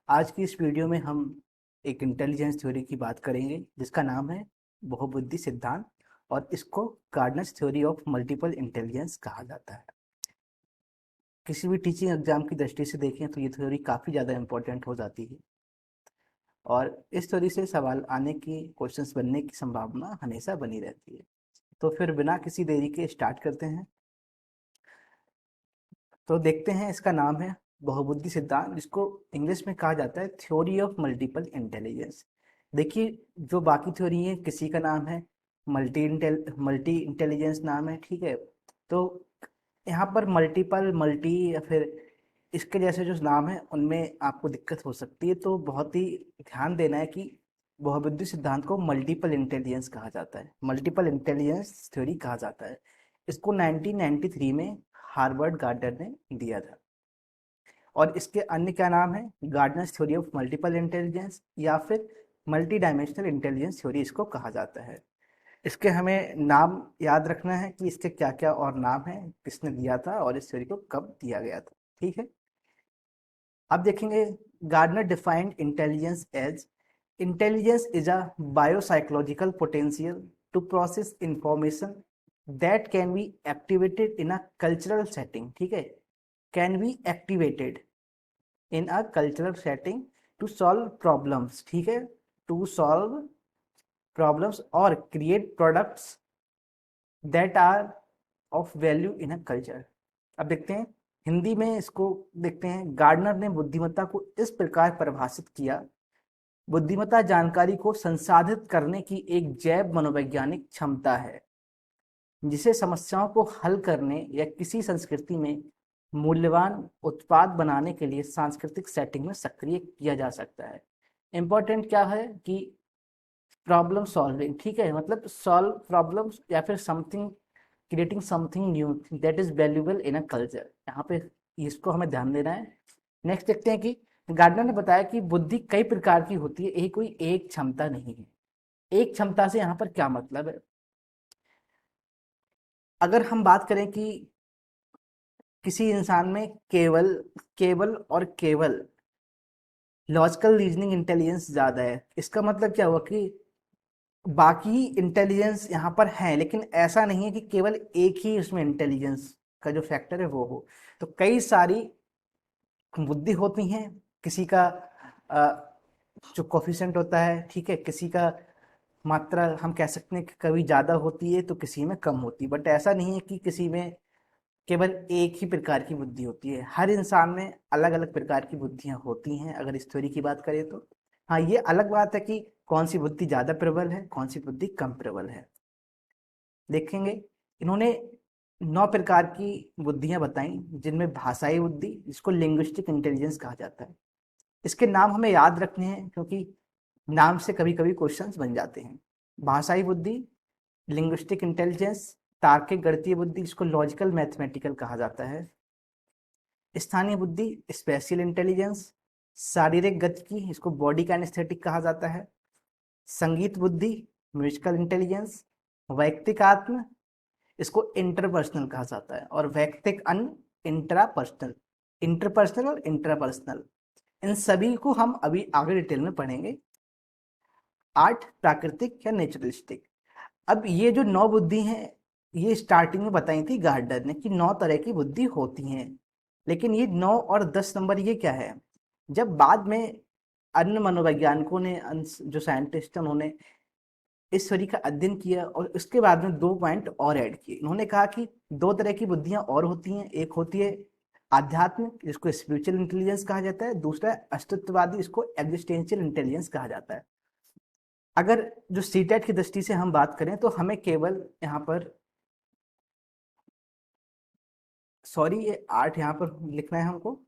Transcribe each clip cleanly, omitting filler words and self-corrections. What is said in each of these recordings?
आज की इस वीडियो में हम एक इंटेलिजेंस थ्योरी की बात करेंगे जिसका नाम है बहुबुद्धि सिद्धांत और इसको Gardner's theory of multiple intelligence कहा जाता है। किसी भी टीचिंग एग्जाम की दृष्टि से देखें तो ये थ्योरी काफ़ी ज़्यादा इंपॉर्टेंट हो जाती है और इस थ्योरी से सवाल आने की, क्वेश्चंस बनने की संभावना हमेशा बनी रहती है। तो फिर बिना किसी देरी के स्टार्ट करते हैं। तो देखते हैं, इसका नाम है बहुबुद्धि सिद्धांत, जिसको इंग्लिश में कहा जाता है थ्योरी ऑफ मल्टीपल इंटेलिजेंस। देखिए, जो बाकी थ्योरी है किसी का नाम है मल्टी इंटेलिजेंस नाम है, ठीक है। तो यहाँ पर मल्टीपल, मल्टी या फिर इसके जैसे जो नाम है उनमें आपको दिक्कत हो सकती है। तो बहुत ही ध्यान देना है कि बहुबुद्धि सिद्धांत को मल्टीपल इंटेलिजेंस कहा जाता है, मल्टीपल इंटेलिजेंस थ्योरी कहा जाता है। इसको 1993 में हार्वर्ड गार्डनर ने दिया था। और इसके अन्य क्या नाम है? Gardner's theory of multiple intelligence या फिर मल्टी डायमेंशनल इंटेलिजेंस थ्योरी इसको कहा जाता है। इसके हमें नाम याद रखना है कि इसके क्या क्या और नाम है, किसने दिया था और इस थ्योरी को कब दिया गया था, ठीक है। अब देखेंगे, Gardner defined intelligence as intelligence is a biopsychological potential to process information that can be activated in a cultural setting, ठीक है। Can be activated in a cultural setting to solve problems, ठीक है, टू सॉल्व प्रॉब्लम्स और create products that are of value in a culture. अब देखते हैं, हिंदी में इसको देखते हैं। गार्डनर ने बुद्धिमत्ता को इस प्रकार परिभाषित किया: बुद्धिमत्ता जानकारी को संसाधित करने की एक जैव मनोवैज्ञानिक क्षमता है जिसे समस्याओं को हल करने या किसी संस्कृति में मूल्यवान उत्पाद बनाने के लिए सांस्कृतिक सेटिंग में सक्रिय किया जा सकता है। इंपॉर्टेंट क्या है कि प्रॉब्लम सॉल्विंग, ठीक है, मतलब सॉल्व प्रॉब्लम्स या फिर something, creating something knew that is valuable in a culture. यहाँ पे इसको हमें ध्यान देना है। नेक्स्ट देखते हैं कि गार्डनर ने बताया कि बुद्धि कई प्रकार की होती है, यही कोई एक क्षमता नहीं है। एक क्षमता से यहाँ पर क्या मतलब है? अगर हम बात करें कि किसी इंसान में केवल केवल और केवल लॉजिकल रीजनिंग इंटेलिजेंस ज्यादा है, इसका मतलब क्या हुआ कि बाकी इंटेलिजेंस यहाँ पर है, लेकिन ऐसा नहीं है कि केवल एक ही उसमें इंटेलिजेंस का जो फैक्टर है वो हो। तो कई सारी बुद्धि होती हैं। किसी का जो कोफिशिएंट होता है, ठीक है, किसी का मात्रा हम कह सकते हैं कि कभी ज़्यादा होती है तो किसी में कम होती है। बट ऐसा नहीं है कि किसी में केवल एक ही प्रकार की बुद्धि होती है। हर इंसान में अलग अलग प्रकार की बुद्धियां होती हैं, अगर इस थ्योरी की बात करें तो। हाँ, ये अलग बात है कि कौन सी बुद्धि ज़्यादा प्रबल है, कौन सी बुद्धि कम प्रबल है। देखेंगे, इन्होंने 9 प्रकार की बुद्धियां बताई, जिनमें भाषाई बुद्धि, जिसको लिंग्विस्टिक इंटेलिजेंस कहा जाता है। इसके नाम हमें याद रखने हैं क्योंकि नाम से कभी कभी क्वेश्चंस बन जाते हैं। भाषाई बुद्धि, लिंग्विस्टिक इंटेलिजेंस, तार्किक गणितीय बुद्धि, जिसको लॉजिकल मैथमेटिकल कहा जाता है। स्थानीय बुद्धि, स्पेशियल इंटेलिजेंस। शारीरिक गतिकी, इसको बॉडी काइनेस्थेटिक कहा जाता है। संगीत बुद्धि, म्यूजिकल इंटेलिजेंस। वैयक्तिक आत्म, इसको इंटरपर्सनल कहा जाता है। और वैयक्तिक अन्य, इंट्रापर्सनल। इंटरपर्सनल और इंट्रापर्सनल, इन सभी को हम अभी आगे डिटेल में पढ़ेंगे। 8 प्राकृतिक या नेचुरलिस्टिक। अब ये जो 9 बुद्धि हैं, ये स्टार्टिंग में बताई थी गार्डनर ने कि 9 तरह की बुद्धि होती हैं। लेकिन ये 9 और 10 नंबर ये क्या है? जब बाद में अन्य मनोवैज्ञानिकों ने, जो साइंटिस्ट हैं, उन्होंने इस थ्योरी का अध्ययन किया और उसके बाद में 2 पॉइंट और ऐड किए। उन्होंने कहा कि 2 तरह की बुद्धियां और होती हैं। एक होती है आध्यात्मिक, जिसको स्पिरिचुअल इंटेलिजेंस कहा जाता है। दूसरा है अस्तित्ववादी, इसको एग्जिस्टेंशियल इंटेलिजेंस कहा जाता है। अगर जो सीटेट की दृष्टि से हम बात करें तो हमें केवल यहाँ पर, सॉरी, ये 8 यहाँ पर लिखना है हमको।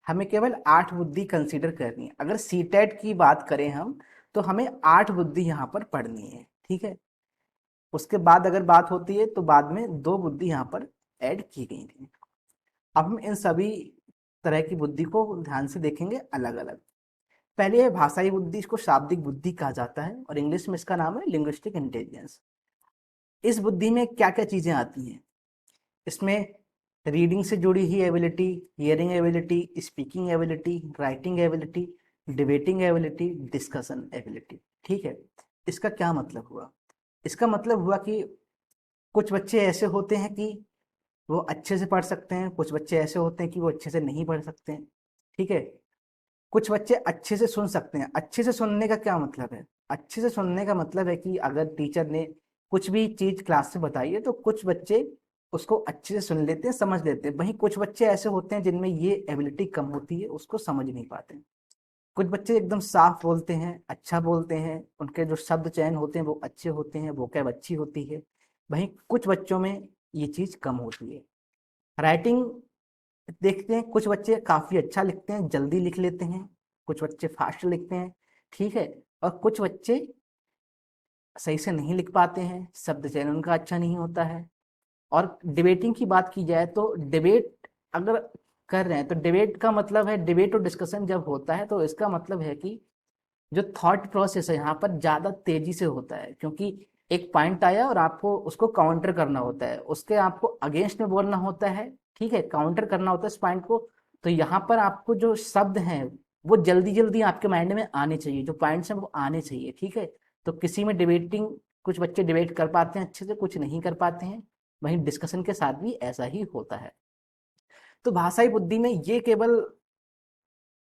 हमें केवल 8 बुद्धि कंसीडर करनी है। अगर सीटेट की बात करें हम, तो हमें 8 बुद्धि यहाँ पर पढ़नी है, ठीक है। उसके बाद अगर बात होती है तो बाद में 2 बुद्धि यहाँ पर ऐड की गई थी। अब हम इन सभी तरह की बुद्धि को ध्यान से देखेंगे अलग अलग। पहले है भाषाई बुद्धि, इसको शाब्दिक बुद्धि कहा जाता है और इंग्लिश में इसका नाम है लिंग्विस्टिक इंटेलिजेंस। इस बुद्धि में क्या क्या चीजें आती हैं? इसमें रीडिंग से जुड़ी ही ability, hearing ability, speaking ability, writing ability, debating ability, discussion ability. ठीक है, इसका क्या मतलब हुआ? इसका मतलब हुआ कि कुछ बच्चे ऐसे होते हैं कि वो अच्छे से पढ़ सकते हैं, कुछ बच्चे ऐसे होते हैं कि वो अच्छे से नहीं पढ़ सकते हैं। ठीक है, कुछ बच्चे अच्छे से सुन सकते हैं। अच्छे से सुनने का क्या मतलब है? अच्छे से सुनने का मतलब है कि अगर टीचर ने कुछ भी चीज क्लास में बताई है तो कुछ बच्चे उसको अच्छे से सुन लेते हैं, समझ लेते हैं। वहीं कुछ बच्चे ऐसे होते हैं जिनमें ये एबिलिटी कम होती है, उसको समझ नहीं पाते हैं। कुछ बच्चे एकदम साफ बोलते हैं, अच्छा बोलते हैं, उनके जो शब्द चयन होते हैं वो अच्छे होते हैं, वोकैब अच्छी होती है। वहीं कुछ बच्चों में ये चीज कम होती है। राइटिंग देखते हैं, कुछ बच्चे काफी अच्छा लिखते हैं, जल्दी लिख लेते हैं, कुछ बच्चे फास्ट लिखते हैं। ठीक है, और कुछ बच्चे सही से नहीं लिख पाते हैं, शब्द चयन उनका अच्छा नहीं होता है। और डिबेटिंग की बात की जाए तो डिबेट अगर कर रहे हैं तो डिबेट का मतलब है, डिबेट और डिस्कशन जब होता है तो इसका मतलब है कि जो थॉट प्रोसेस है यहाँ पर ज्यादा तेजी से होता है, क्योंकि एक पॉइंट आया और आपको उसको काउंटर करना होता है, उसके आपको अगेंस्ट में बोलना होता है। ठीक है, काउंटर करना होता है इस पॉइंट को। तो यहाँ पर आपको जो शब्द हैं वो जल्दी जल्दी आपके माइंड में आने चाहिए, जो पॉइंट्स हैं वो आने चाहिए। ठीक है, तो किसी में डिबेटिंग, कुछ बच्चे डिबेट कर पाते हैं अच्छे से, कुछ नहीं कर पाते हैं। वहीं डिस्कशन के साथ भी ऐसा ही होता है। तो भाषाई बुद्धि में ये केवल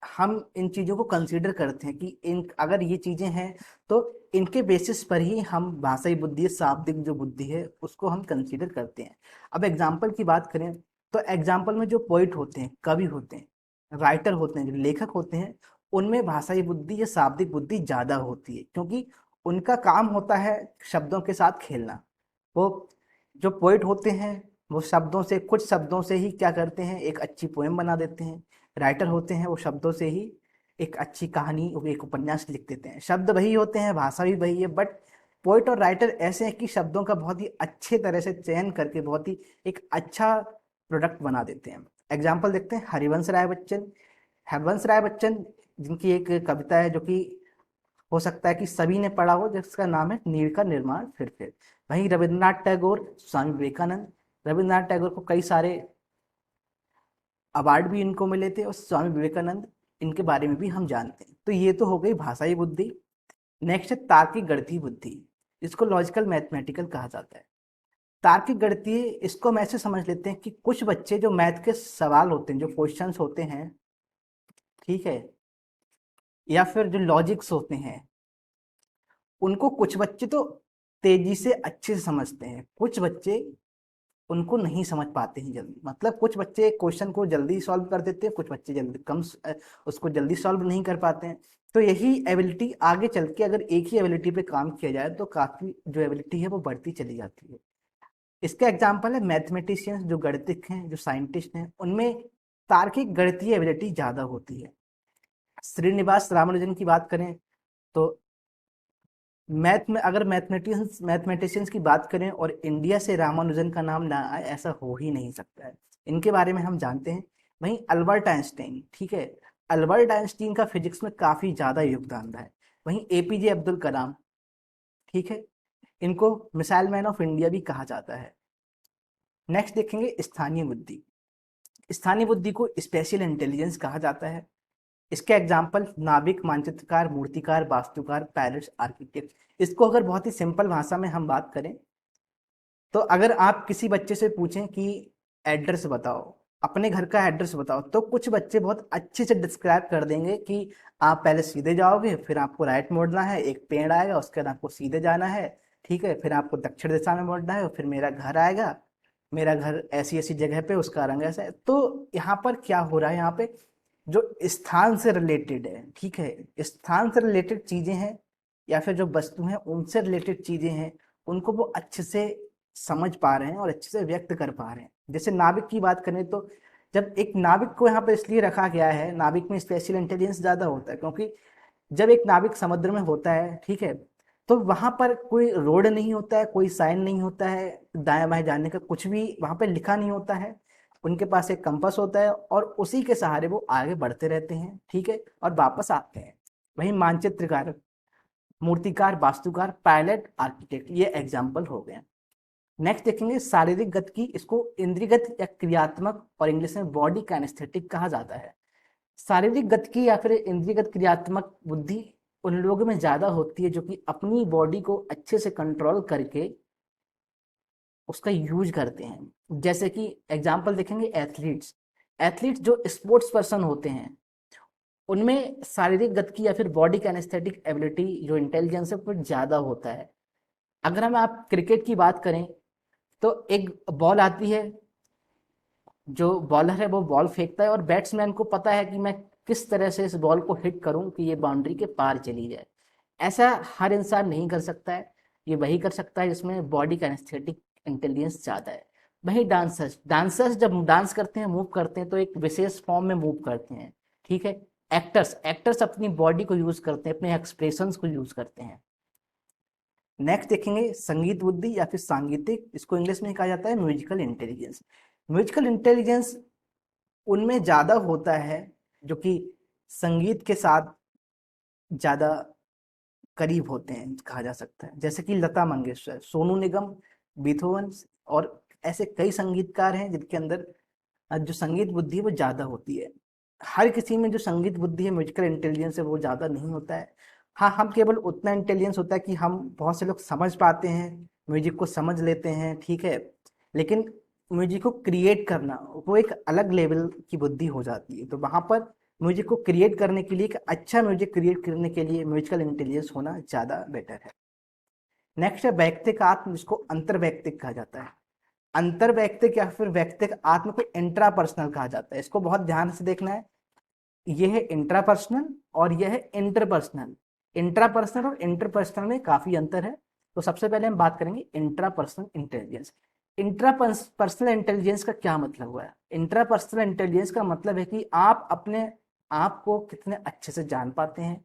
हम इन चीजों को कंसीडर करते हैं कि इन अगर ये चीजें हैं तो इनके बेसिस पर ही हम भाषाई बुद्धि, शाब्दिक जो बुद्धि है उसको हम कंसीडर करते हैं। अब एग्जाम्पल की बात करें तो एग्जाम्पल में जो पोइट होते हैं, कवि होते हैं, राइटर होते हैं, जो लेखक होते हैं, उनमें भाषाई बुद्धि या शाब्दिक बुद्धि ज्यादा होती है, क्योंकि उनका काम होता है शब्दों के साथ खेलना। वो जो पोइट होते हैं वो शब्दों से, कुछ शब्दों से ही क्या करते हैं, एक अच्छी पोएम बना देते हैं। राइटर होते हैं वो शब्दों से ही एक अच्छी कहानी, एक उपन्यास लिख देते हैं। शब्द वही होते हैं, भाषा भी वही है, बट पोइट और राइटर ऐसे हैं कि शब्दों का बहुत ही अच्छे तरह से चयन करके बहुत ही एक अच्छा प्रोडक्ट बना देते हैं। एग्जाम्पल देखते हैं, हरिवंश राय बच्चन। हरिवंश राय बच्चन जिनकी एक कविता है जो कि हो सकता है कि सभी ने पढ़ा हो, जिसका नाम है नीड़ का निर्माण फिर। वहीं रविन्द्रनाथ टैगोर, स्वामी विवेकानंद। रविन्द्रनाथ टैगोर को कई सारे अवार्ड भी इनको मिले थे, और स्वामी विवेकानंद, इनके बारे में भी हम जानते हैं। तो ये तो हो गई भाषाई बुद्धि। नेक्स्ट है तार्किक गणितीय बुद्धि। इसको लॉजिकल मैथमेटिकल कहा जाता है। तार्किक गणितीय, इसको हम ऐसे समझ लेते हैं कि कुछ बच्चे जो मैथ के सवाल होते हैं, जो क्वेश्चंस होते हैं, ठीक है, या फिर जो लॉजिक्स होते हैं, उनको कुछ बच्चे तो तेजी से अच्छे से समझते हैं, कुछ बच्चे उनको नहीं समझ पाते हैं जल्दी। मतलब कुछ बच्चे क्वेश्चन को जल्दी सॉल्व कर देते हैं, कुछ बच्चे जल्दी उसको जल्दी सॉल्व नहीं कर पाते हैं। तो यही एबिलिटी आगे चल के, अगर एक ही एबिलिटी पे काम किया जाए तो काफी जो एबिलिटी है वो बढ़ती चली जाती है। इसका एग्जाम्पल है मैथमेटिशियंस, जो गणितज्ञ हैं, जो साइंटिस्ट हैं, उनमें तार्किक गणितीय एबिलिटी ज्यादा होती है। श्रीनिवास रामानुजन की बात करें तो मैथ में अगर मैथमेटिशियंस की बात करें और इंडिया से रामानुजन का नाम ना आए, ऐसा हो ही नहीं सकता है। इनके बारे में हम जानते हैं। वहीं अल्बर्ट आइंस्टाइन, ठीक है, अल्बर्ट आइंस्टीन का फिजिक्स में काफी ज्यादा योगदान रहा है। वहीं एपीजे अब्दुल कलाम, ठीक है, इनको मिसाइल मैन ऑफ इंडिया भी कहा जाता है। नेक्स्ट देखेंगे स्थानीय बुद्धि। स्थानीय बुद्धि को स्पेशल इंटेलिजेंस कहा जाता है। इसके एग्जाम्पल नाविक, मानचित्रकार, मूर्तिकार, वास्तुकार, पायलट, आर्किटेक्ट। इसको अगर बहुत ही सिंपल भाषा में हम बात करें तो अगर आप किसी बच्चे से पूछें कि एड्रेस बताओ, अपने घर का एड्रेस बताओ, तो कुछ बच्चे बहुत अच्छे से डिस्क्राइब कर देंगे कि आप पहले सीधे जाओगे, फिर आपको राइट मोड़ना है, एक पेड़ आएगा, उसके बाद आपको सीधे जाना है, ठीक है, फिर आपको दक्षिण दिशा में मुड़ना है, और फिर मेरा घर आएगा, मेरा घर ऐसी ऐसी जगह पे, उसका रंग ऐसा है। तो यहाँ पर क्या हो रहा है, यहाँ पे जो स्थान से रिलेटेड है, ठीक है, स्थान से रिलेटेड चीजें हैं या फिर जो वस्तु हैं उनसे रिलेटेड चीजें हैं, उनको वो अच्छे से समझ पा रहे हैं और अच्छे से व्यक्त कर पा रहे हैं। जैसे नाविक की बात करें तो जब एक नाविक को यहाँ पे इसलिए रखा गया है, नाविक में स्पेशल इंटेलिजेंस ज्यादा होता है, क्योंकि जब एक नाविक समुद्र में होता है, ठीक है, तो वहां पर कोई रोड नहीं होता है, कोई साइन नहीं होता है, दाएं बाएं जाने का कुछ भी वहां पर लिखा नहीं होता है। उनके पास एक कंपास होता है और उसी के सहारे वो आगे बढ़ते रहते हैं, ठीक है, और वापस आते हैं। वही मानचित्रकार, मूर्तिकार, वास्तुकार, पायलट, आर्किटेक्ट, ये एग्जाम्पल हो गए। नेक्स्ट देखेंगे शारीरिक गति की। इसको इंद्रियगत या क्रियात्मक और इंग्लिश में बॉडी काइनेस्थेटिक कहा जाता है। शारीरिक गतिकी या फिर इंद्रियगत क्रियात्मक बुद्धि उन लोगों में ज्यादा होती है जो कि अपनी बॉडी को अच्छे से कंट्रोल करके उसका यूज करते हैं। जैसे कि एग्जाम्पल देखेंगे एथलीट्स, एथलीट्स जो स्पोर्ट्स पर्सन होते हैं उनमें शारीरिक गतिकी या फिर बॉडी कैनेस्थेटिक एबिलिटी जो इंटेलिजेंस है वो ज्यादा होता है। अगर हम आप क्रिकेट की बात करें तो एक बॉल आती है, जो बॉलर है वो बॉल फेंकता है और बैट्समैन को पता है कि मैं किस तरह से इस बॉल को हिट करूं कि ये बाउंड्री के पार चली जाए। ऐसा हर इंसान नहीं कर सकता है, ये वही कर सकता है जिसमें बॉडी का एस्थेटिक इंटेलिजेंस ज़्यादा है। वही डांसर्स, डांसर्स जब डांस करते हैं, मूव करते हैं तो एक विशेष फॉर्म में मूव करते हैं, ठीक है। एक्टर्स, एक्टर्स अपनी बॉडी को यूज करते हैं, अपने एक्सप्रेशंस को यूज करते हैं। नेक्स्ट देखेंगे संगीत बुद्धि या फिर सांगीतिक, इसको इंग्लिश में कहा जाता है म्यूजिकल इंटेलिजेंस। म्यूजिकल इंटेलिजेंस उनमें ज्यादा होता है जो कि संगीत के साथ ज्यादा करीब होते हैं कहा जा सकता है, जैसे कि लता मंगेशकर, सोनू निगम, बीथोवन और ऐसे कई संगीतकार हैं जिनके अंदर जो संगीत बुद्धि है वो ज्यादा होती है। हर किसी में जो संगीत बुद्धि है, म्यूजिकल इंटेलिजेंस है, वो ज्यादा नहीं होता है। हाँ, हम केवल उतना इंटेलिजेंस होता है कि हम बहुत से लोग समझ पाते हैं, म्यूजिक को समझ लेते हैं, ठीक है। लेकिन म्यूजिक को क्रिएट करना वो एक अलग लेवल की बुद्धि हो जाती है। तो वहां पर म्यूजिक को क्रिएट करने के लिए, एक अच्छा म्यूजिक क्रिएट करने के लिए म्यूजिकल इंटेलिजेंस होना ज्यादा बेटर है। नेक्स्ट है व्यक्तिक आत्म, जिसको अंतर्वैयक्तिक कहा जाता है। अंतर्वैयक्तिक या फिर व्यक्तिक आत्म को इंट्रापर्सनल कहा जाता है। इसको बहुत ध्यान से देखना है, ये है इंट्रापर्सनल और यह है इंटरपर्सनल। इंट्रापर्सनल और इंटरपर्सनल में काफी अंतर है। तो सबसे पहले हम बात करेंगे इंट्रापर्सनल इंटेलिजेंस। इंट्रापर्सनल इंटेलिजेंस का क्या मतलब हुआ है? इंट्रापर्सनल इंटेलिजेंस का मतलब है कि आप अपने आप को कितने अच्छे से जान पाते हैं,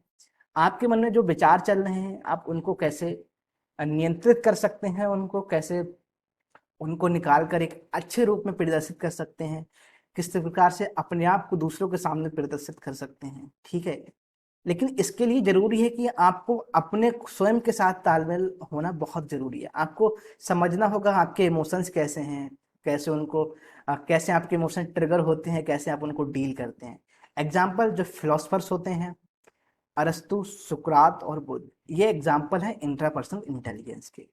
आपके मन में जो विचार चल रहे हैं आप उनको कैसे नियंत्रित कर सकते हैं, उनको कैसे, उनको निकाल कर एक अच्छे रूप में प्रदर्शित कर सकते हैं, किस प्रकार से अपने आप को दूसरों के सामने प्रदर्शित कर सकते हैं, ठीक है। लेकिन इसके लिए जरूरी है कि आपको अपने स्वयं के साथ तालमेल होना बहुत जरूरी है। आपको समझना होगा आपके इमोशंस कैसे हैं, कैसे उनको कैसे आपके इमोशन ट्रिगर होते हैं, कैसे आप उनको डील करते हैं। एग्जाम्पल जो फिलोसफर्स होते हैं, अरस्तु, सुकरात और बुद्ध, ये एग्जाम्पल है इंट्रापर्सनल इंटेलिजेंस के।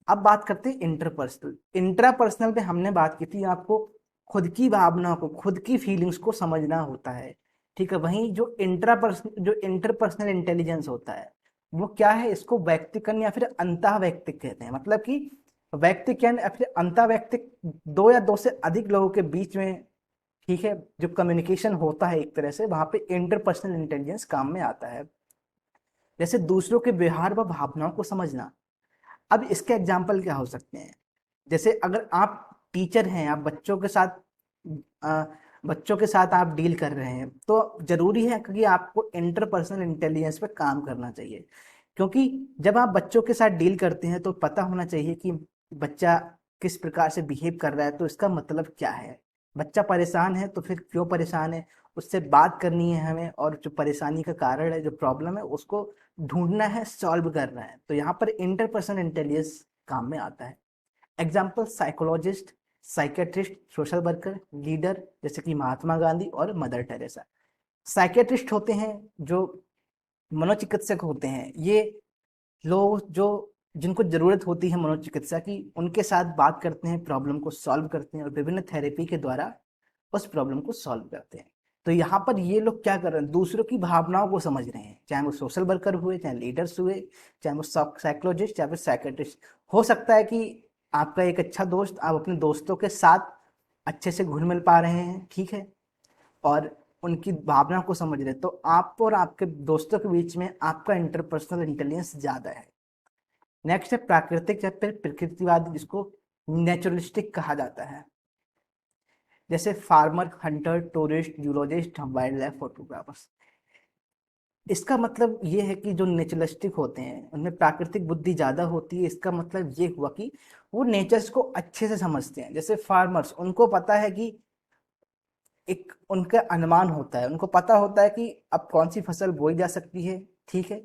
अब बात करते हैं इंटरपर्सनल। इंट्रापर्सनल पे हमने बात की थी आपको खुद की भावनाओं को, खुद की फीलिंग्स को समझना होता है, ठीक है। वहीं जो इंटरपर्सनल इंटेलिजेंस होता है वो क्या है, इसको व्यक्तिकन या फिर अंतः व्यक्तिक कहते हैं। मतलब कि व्यक्तिकन या फिर अंतः व्यक्तिक, दो या दो से अधिक लोगों के बीच में, ठीक है, जो कम्युनिकेशन होता है एक तरह से, वहां पे इंटरपर्सनल इंटेलिजेंस काम में आता है। जैसे दूसरों के व्यवहार व भावनाओं को समझना। अब इसके एग्जाम्पल क्या हो सकते हैं? जैसे अगर आप टीचर हैं, आप अ, बच्चों के साथ आप डील कर रहे हैं तो जरूरी है कि आपको इंटरपर्सनल इंटेलिजेंस पे काम करना चाहिए। क्योंकि जब आप बच्चों के साथ डील करते हैं तो पता होना चाहिए कि बच्चा किस प्रकार से बिहेव कर रहा है, तो इसका मतलब क्या है। बच्चा परेशान है तो फिर क्यों परेशान है, उससे बात करनी है हमें, और जो परेशानी का कारण है, जो प्रॉब्लम है, उसको ढूंढना है, सॉल्व करना है। तो यहाँ पर इंटरपर्सनल इंटेलिजेंस काम में आता है। Example psychologist, psychiatrist, social worker, leader जैसे कि महात्मा गांधी और मदर टेरेसा। साइकेट्रिस्ट होते हैं जो मनोचिकित्सक होते हैं, ये लोग जो जिनको जरूरत होती है मनोचिकित्सा की, उनके साथ बात करते हैं, प्रॉब्लम को सॉल्व करते हैं और विभिन्न थेरेपी के द्वारा उस प्रॉब्लम को सॉल्व करते हैं। तो यहाँ पर ये लोग क्या कर रहे हैं, दूसरों की भावनाओं को समझ रहे हैं, चाहे वो सोशल वर्कर हुए, चाहे लीडर्स हुए, चाहे वो साइकोलॉजिस्ट या फिर साइकेट्रिस्ट। हो सकता है कि आपका एक अच्छा दोस्त, आप अपने दोस्तों के साथ अच्छे से घुल मिल पा रहे हैं, ठीक है, और उनकी भावना को समझ रहे हैं, तो आप और आपके दोस्तों के बीच में आपका इंटरपर्सनल इंटेलिजेंस ज्यादा है। नेक्स्ट है प्राकृतिक या फिर प्रकृतिवादी, जिसको नेचुरलिस्टिक कहा जाता है। जैसे farmer, Hunter, tourist, zoologist, wild life photographers. इसका मतलब ये है कि जो नेचुरलिस्टिक होते हैं उनमें प्राकृतिक बुद्धि ज्यादा होती है। इसका मतलब ये हुआ कि वो नेचर्स को अच्छे से समझते हैं। जैसे फार्मर्स, उनको पता है कि एक उनका अनुमान होता है, उनको पता होता है कि अब कौन सी फसल बोई जा सकती है, ठीक है।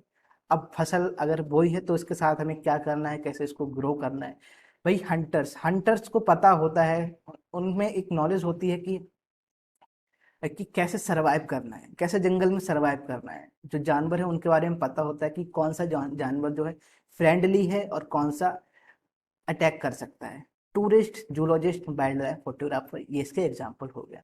अब फसल अगर बोई है तो इसके साथ हमें क्या करना है, कैसे इसको ग्रो करना है। भाई हंटर्स, हंटर्स को पता होता है, उनमें एक नॉलेज होती है कि कि कैसे सरवाइव करना है, कैसे जंगल में सरवाइव करना है। जो जानवर है उनके बारे में पता होता है कि कौन सा जानवर जो है फ्रेंडली है और कौन सा अटैक कर सकता है। Tourist, zoologist, wild life photographer, ये इसके एग्जाम्पल हो गया।